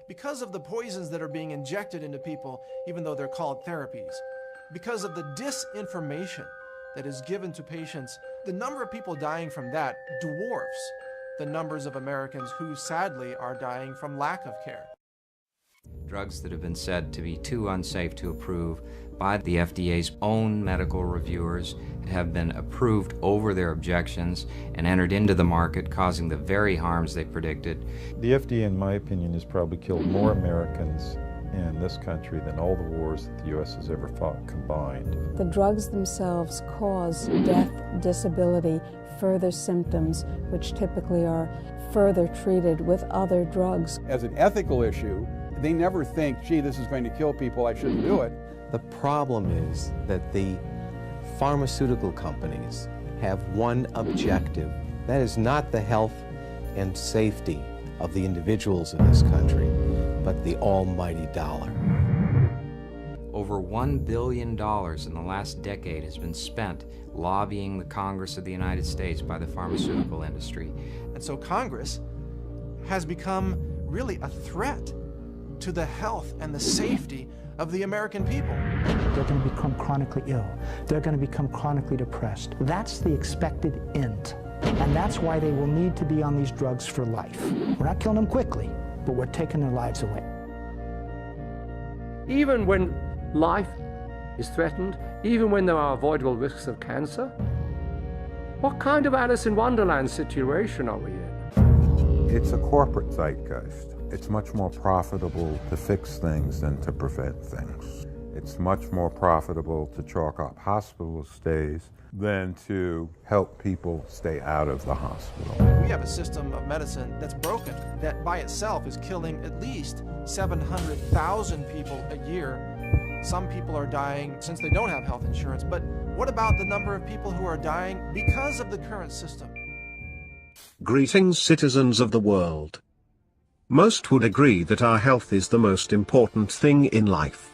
because of the poisons that are being injected into people, even though they're called therapies, because of the disinformation that is given to patients, the number of people dying from that dwarfs the numbers of Americans who sadly are dying from lack of care. Drugs that have been said to be too unsafe to approve by the FDA's own medical reviewers have been approved over their objections and entered into the market, causing the very harms they predicted. The FDA, in my opinion, has probably killed more Americans in this country than all the wars that the U.S. has ever fought combined. The drugs themselves cause death, disability, further symptoms, which typically are further treated with other drugs. As an ethical issue, they never think, gee, this is going to kill people, I shouldn't do it. The problem is that the pharmaceutical companies have one objective. That is not the health and safety of the individuals in this country, but the almighty dollar. Over $1 billion in the last decade has been spent lobbying the Congress of the United States by the pharmaceutical industry. And so Congress has become really a threat to the health and the safety of the American people. They're going to become chronically ill. They're going to become chronically depressed. That's the expected end. And that's why they will need to be on these drugs for life. We're not killing them quickly, but we're taking their lives away. Even when life is threatened, even when there are avoidable risks of cancer, what kind of Alice in Wonderland situation are we in? It's a corporate zeitgeist. It's much more profitable to fix things than to prevent things. It's much more profitable to chalk up hospital stays than to help people stay out of the hospital. We have a system of medicine that's broken, that by itself is killing at least 700,000 people a year. Some people are dying since they don't have health insurance, but what about the number of people who are dying because of the current system? Greetings, citizens of the world. Most would agree that our health is the most important thing in life.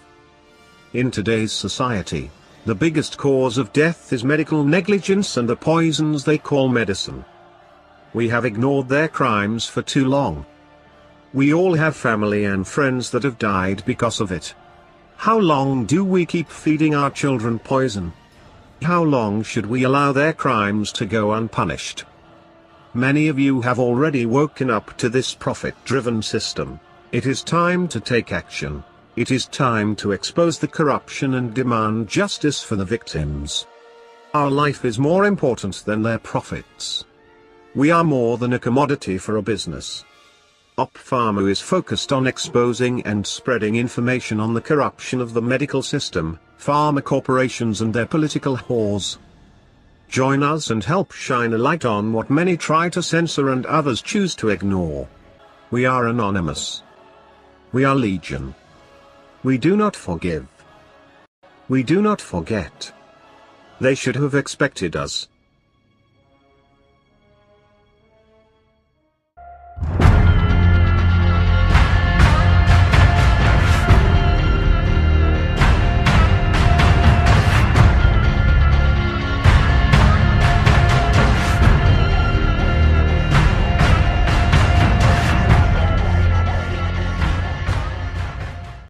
In today's society, the biggest cause of death is medical negligence and the poisons they call medicine. We have ignored their crimes for too long. We all have family and friends that have died because of it. How long do we keep feeding our children poison? How long should we allow their crimes to go unpunished? Many of you have already woken up to this profit-driven system. It is time to take action. It is time to expose the corruption and demand justice for the victims. Our life is more important than their profits. We are more than a commodity for a business. Op Pharma is focused on exposing and spreading information on the corruption of the medical system, pharma corporations and their political whores. Join us and help shine a light on what many try to censor and others choose to ignore. We are anonymous. We are legion. We do not forgive. We do not forget. They should have expected us.